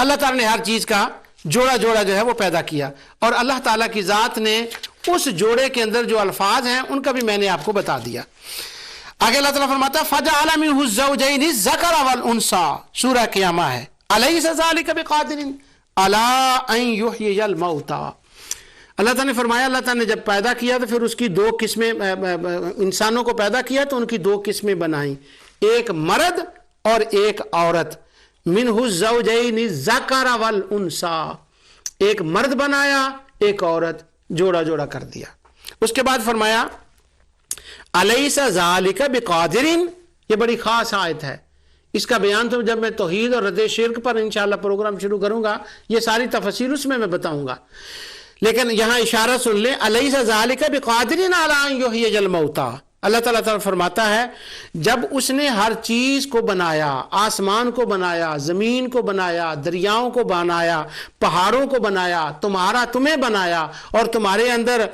اللہ تعالیٰ نے ہر چیز کا جوڑا جوڑا جو ہے وہ پیدا کیا، اور اللہ تعالیٰ کی ذات نے اس جوڑے کے اندر جو الفاظ ہیں ان کا بھی میں نے آپ کو بتا دیا۔ آگے اللہ تعالیٰ فرماتا ہے فَجَعَلَ مِنْهُ الزَّوْجَيْنِ الذَّكَرَ وَالْأُنثَىٰ، سورہ قیامہ ہے، أَلَيْسَ ذَلِكَ بِقَادِرٍ عَلَىٰ أَن يُحْيِيَ الْمَوْتَىٰ۔ اللہ تعالیٰ نے فرمایا، اللہ تعالیٰ نے جب پیدا کیا تو پھر اس کی دو قسمیں، انسانوں کو پیدا کیا تو ان کی دو قسمیں بنائیں، ایک مرد اور ایک عورت۔ منہ الزوجین الذکر والانثیٰ، ایک مرد بنایا ایک عورت، جوڑا جوڑا کر دیا۔ اس کے بعد فرمایا الیس ذالک بقادر، یہ بڑی خاص آیت ہے، اس کا بیان تو جب میں توحید اور رد شرک پر انشاءاللہ پروگرام شروع کروں گا یہ ساری تفاصیل اس میں بتاؤں گا، لیکن یہاں اشارہ سن لیں، الیس ذالک بقادر علی ان یحیی الموتیٰ۔ اللہ تعالیٰ فرماتا ہے جب اس نے ہر چیز کو بنایا، آسمان کو بنایا، زمین کو بنایا، دریاؤں کو بنایا، پہاڑوں کو بنایا، تمہیں بنایا اور تمہارے اندر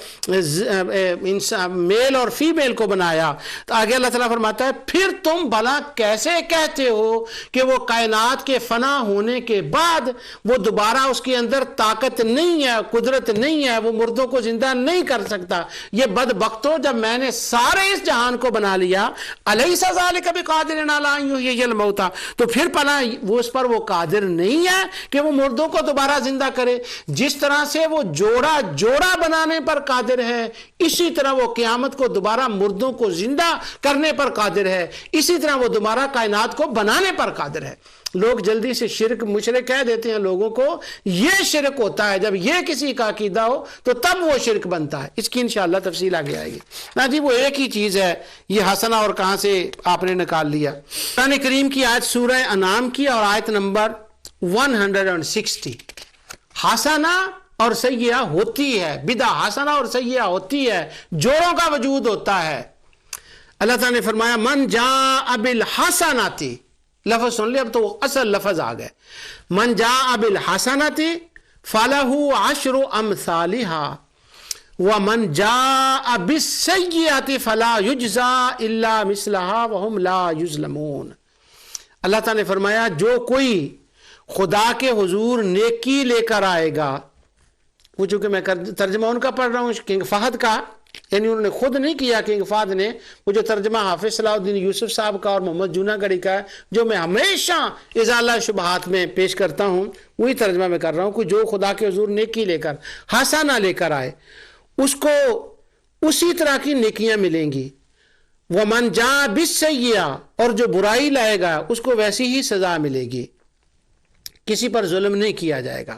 میل اور فیمیل کو بنایا، تو آگے اللہ تعالیٰ فرماتا ہے پھر تم بھلا کیسے کہتے ہو کہ وہ کائنات کے فنا ہونے کے بعد وہ دوبارہ اس کے اندر طاقت نہیں ہے، قدرت نہیں ہے، وہ مردوں کو زندہ نہیں کر سکتا؟ یہ بدبختو، جب میں نے سارے اس جہان کو بنا لیا، الیس ذالک بقادر علی ان یحیی الموتیٰ، تو پھر پلا وہ اس پر وہ قادر نہیں ہے کہ وہ مردوں کو دوبارہ زندہ کرے؟ جس طرح سے وہ جوڑا جوڑا بنانے پر قادر ہے، اسی طرح وہ قیامت کو دوبارہ مردوں کو زندہ کرنے پر قادر ہے، اسی طرح وہ دوبارہ کائنات کو بنانے پر قادر ہے۔ لوگ جلدی سے شرک مشرک کہہ دیتے ہیں لوگوں کو، یہ شرک ہوتا ہے جب یہ کسی کا عقیدہ ہو تو تب وہ شرک بنتا ہے۔ اس کی انشاءاللہ تفصیل آگے آئے گی۔ نا جی وہ ایک ہی چیز ہے، یہ حسنہ اور کہاں سے آپ نے نکال لیا؟ قرآن کریم کی آیت سورہ انعام کی اور آیت نمبر 160، حسنہ اور سیئہ ہوتی ہے، بدعہ حسنہ اور سیئہ ہوتی ہے، جوڑوں کا وجود ہوتا ہے۔ اللہ تعالیٰ نے فرمایا من جاء بالحسنۃ، لفظ سن لے، اب تو وہ اصل لفظ آ گئے، من جاء بالحسنۃ فلہ عشر امثالھا ومن جاء بالسیئۃ فلا یجزی الا مثلھا وہم لا یظلمون۔ اللہ تعالیٰ نے فرمایا جو کوئی خدا کے حضور نیکی لے کر آئے گا، وہ چونکہ میں ترجمہ ان کا پڑھ رہا ہوں کنگ فہد کا، یعنی انہوں نے خود نہیں کیا، کنگ فہد نے، وہ جو ترجمہ حافظ صلاح الدین یوسف صاحب کا اور محمد جوناگڑھی کا ہے، جو میں ہمیشہ ازالہ شبہات میں پیش کرتا ہوں، وہی ترجمہ میں کر رہا ہوں کہ جو خدا کے حضور نیکی لے کر، حسنہ لے کر آئے، اس کو اسی طرح کی نیکیاں ملیں گی۔ وَمَنْ جَاءَ بِالسَّيِّئَةِ، اور جو برائی لائے گا اس کو ویسی ہی سزا ملے گی، کسی پر ظلم نہیں کیا جائے گا۔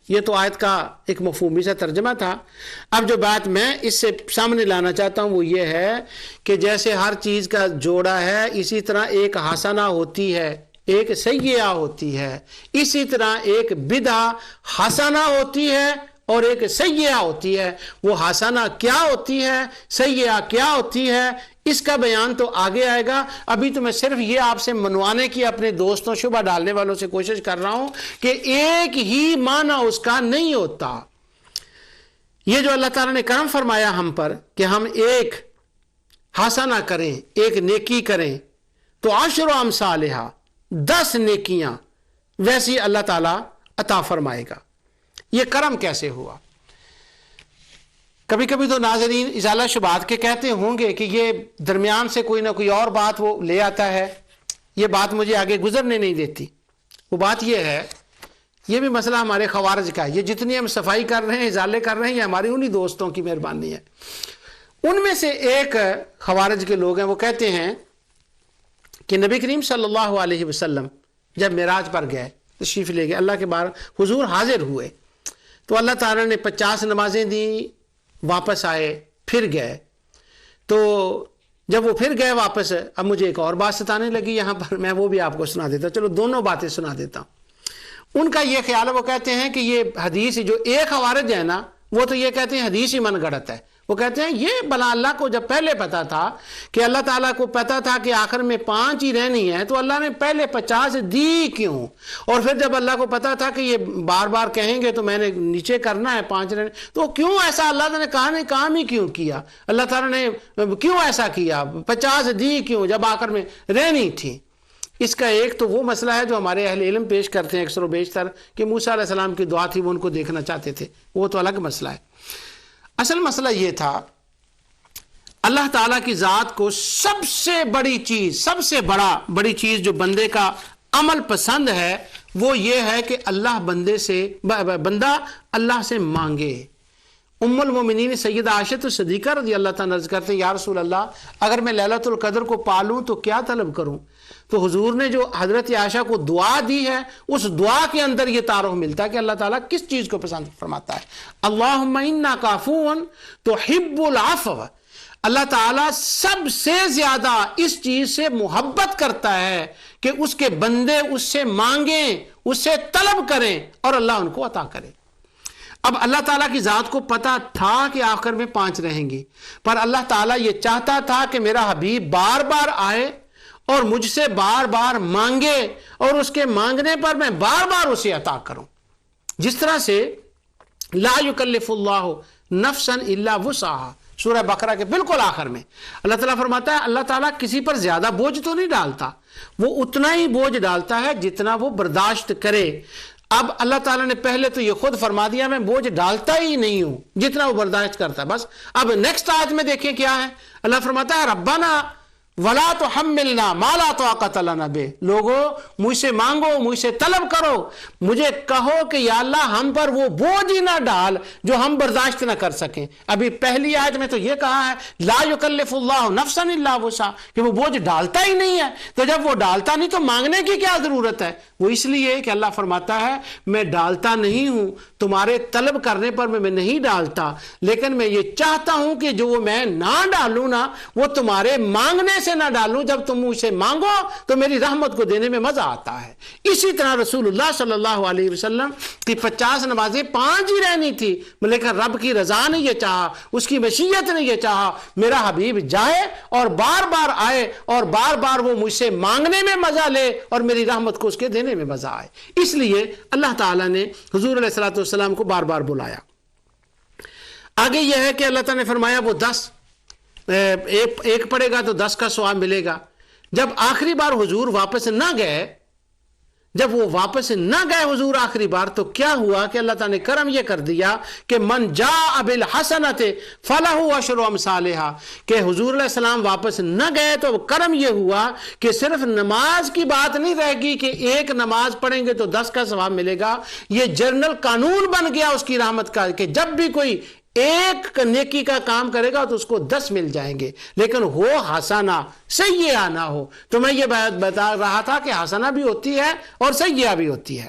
یہ تو آیت کا ایک مفہومی سا ترجمہ تھا۔ اب جو بات میں اس سے سامنے لانا چاہتا ہوں وہ یہ ہے کہ جیسے ہر چیز کا جوڑا ہے، اسی طرح ایک حسنہ ہوتی ہے، ایک سیئہ ہوتی ہے، اسی طرح ایک بدعہ حسنہ ہوتی ہے اور ایک سیئہ ہوتی ہے۔ وہ حسنہ کیا ہوتی ہے، سیئہ کیا ہوتی ہے، اس کا بیان تو آگے آئے گا۔ ابھی تو میں صرف یہ آپ سے منوانے کی، اپنے دوستوں شبہ ڈالنے والوں سے کوشش کر رہا ہوں کہ ایک ہی معنی اس کا نہیں ہوتا۔ یہ جو اللہ تعالیٰ نے کرم فرمایا ہم پر کہ ہم ایک حسنہ کریں، ایک نیکی کریں، تو عشر امثالھا، 10 نیکیاں ویسی اللہ تعالیٰ عطا فرمائے گا۔ یہ کرم کیسے ہوا؟ کبھی کبھی تو ناظرین ازالہ شبہات کے کہتے ہوں گے کہ یہ درمیان سے کوئی نہ کوئی اور بات وہ لے آتا ہے، یہ بات مجھے آگے گزرنے نہیں دیتی۔ وہ بات یہ ہے، یہ بھی مسئلہ ہمارے خوارج کا ہے، یہ جتنی ہم صفائی کر رہے ہیں، ازالے کر رہے ہیں، یہ ہماری انہی دوستوں کی مہربانی ہے۔ ان میں سے ایک خوارج کے لوگ ہیں، وہ کہتے ہیں کہ نبی کریم صلی اللہ علیہ وسلم جب معراج پر گئے، تشریف لے گئے، اللہ کے بار حضور حاضر ہوئے، تو اللہ تعالیٰ نے 50 نمازیں دیں، واپس آئے، پھر گئے۔ تو جب وہ پھر گئے واپس، اب مجھے ایک اور بات ستانے لگی یہاں پر، میں وہ بھی آپ کو سنا دیتا، چلو دونوں باتیں سنا دیتا ہوں۔ ان کا یہ خیال ہے، وہ کہتے ہیں کہ یہ حدیث، جو ایک خوارج ہے نا، وہ تو یہ کہتے ہیں حدیث ہی من گڑت ہے۔ وہ کہتے ہیں یہ بلا اللہ کو جب پہلے پتا تھا کہ اللہ تعالیٰ کو پتا تھا کہ آخر میں 5 ہی رہنی ہے، تو اللہ نے پہلے 50 دی کیوں؟ اور پھر جب اللہ کو پتا تھا کہ یہ بار بار کہیں گے تو میں نے نیچے کرنا ہے 5 رہنے، تو کیوں ایسا اللہ تعالیٰ نے کہا نہیں، کام ہی کیوں کیا؟ اللہ تعالیٰ نے کیوں ایسا کیا؟ 50 دی کیوں جب آخر میں رہنی تھی؟ اس کا ایک تو وہ مسئلہ ہے جو ہمارے اہل علم پیش کرتے ہیں اکثر و بیشتر کہ موسیٰ علیہ السلام کی دعا تھی وہ ان کو دیکھنا چاہتے تھے، وہ تو الگ مسئلہ ہے۔ اصل مسئلہ یہ تھا اللہ تعالیٰ کی ذات کو سب سے بڑی چیز جو بندے کا عمل پسند ہے وہ یہ ہے کہ بندہ اللہ سے مانگے۔ ام المومنین سیدہ عائشہ صدیقہ رضی اللہ تعالیٰ عرض کرتے ہیں یا رسول اللہ اگر میں لیلۃ القدر کو پالوں تو کیا طلب کروں؟ تو حضور نے جو حضرت عائشہ کو دعا دی ہے اس دعا کے اندر یہ تعارف ملتا ہے کہ اللہ تعالیٰ کس چیز کو پسند فرماتا ہے۔ اللہم انک عفو تحب العفو، اللہ تعالیٰ سب سے زیادہ اس چیز سے محبت کرتا ہے کہ اس کے بندے اس سے مانگیں، اس سے طلب کریں اور اللہ ان کو عطا کرے۔ اب اللہ تعالیٰ کی ذات کو پتا تھا کہ آخر میں 5 رہیں گی، پر اللہ تعالیٰ یہ چاہتا تھا کہ میرا حبیب بار بار آئے اور مجھ سے بار بار مانگے اور اس کے مانگنے پر میں بار بار اسے عطا کروں۔ جس طرح سے لا یکلف اللہ نفسا الا وسعہا، سورہ بقرہ کے بالکل آخر میں اللہ تعالیٰ فرماتا ہے اللہ تعالیٰ کسی پر زیادہ بوجھ تو نہیں ڈالتا، وہ اتنا ہی بوجھ ڈالتا ہے جتنا وہ برداشت کرے۔ اب اللہ تعالیٰ نے پہلے تو یہ خود فرما دیا میں بوجھ ڈالتا ہی نہیں ہوں جتنا وہ برداشت کرتا ہے بس۔ اب نیکسٹ آیت میں دیکھیں کیا ہے، اللہ فرماتا ہے ربنا ولا تحملنا ما لا طاقت لنا بہ، لوگو مجھ سے مانگو، مجھ سے طلب کرو، مجھے کہو کہ یا اللہ ہم پر وہ بوجھ ہی نہ ڈال جو ہم برداشت نہ کر سکیں۔ ابھی پہلی آیت میں تو یہ کہا ہے لا یکلف اللہ نفسا الا وسعہا کہ وہ بوجھ ڈالتا ہی نہیں ہے، تو جب وہ ڈالتا نہیں تو مانگنے کی کیا ضرورت ہے؟ وہ اس لیے کہ اللہ فرماتا ہے میں ڈالتا نہیں ہوں، تمہارے طلب کرنے پر میں نہیں ڈالتا، لیکن میں یہ چاہتا ہوں کہ جو میں نہ ڈالوں نا وہ تمہارے مانگنے سے نہ ڈالوں، جب تم مجھ سے مانگو تو میری رحمت کو دینے میں مزہ آتا ہے۔ اسی طرح رسول اللہ صلی اللہ علیہ وسلم کی 50 نمازیں 5 ہی رہنی تھی، لیکن رب کی رضا نے یہ چاہا، اس کی مشیت نے یہ چاہا میرا حبیب جائے اور بار بار آئے اور بار بار وہ مجھ سے مانگنے میں مزہ لے اور میری رحمت کو اس کے دینے میں مزہ آئے۔ اس لیے اللہ تعالیٰ نے حضور علیہ الصلوۃ والسلام کو بار بار بلایا۔ آگے یہ ہے کہ اللہ تعالیٰ نے فرمایا وہ 10 ایک پڑے گا تو 10 کا ثواب ملے گا۔ جب آخری بار حضور واپس نہ گئے، جب وہ واپس نہ گئے حضور آخری بار، تو کیا ہوا کہ اللہ تعالیٰ نے کرم یہ کر دیا کہ من جاء بالحسنۃ فلہ عشر امثالھا، کہ حضور علیہ السلام واپس نہ گئے تو کرم یہ ہوا کہ صرف نماز کی بات نہیں رہ گئی کہ ایک نماز پڑھیں گے تو 10 کا ثواب ملے گا، یہ جنرل قانون بن گیا اس کی رحمت کا کہ جب بھی کوئی ایک نیکی کا کام کرے گا تو اس کو 10 مل جائیں گے، لیکن ہو حسنہ سیئہ نہ ہو۔ تو میں یہ بات بتا رہا تھا کہ حسنہ بھی ہوتی ہے اور سیئہ بھی ہوتی ہے۔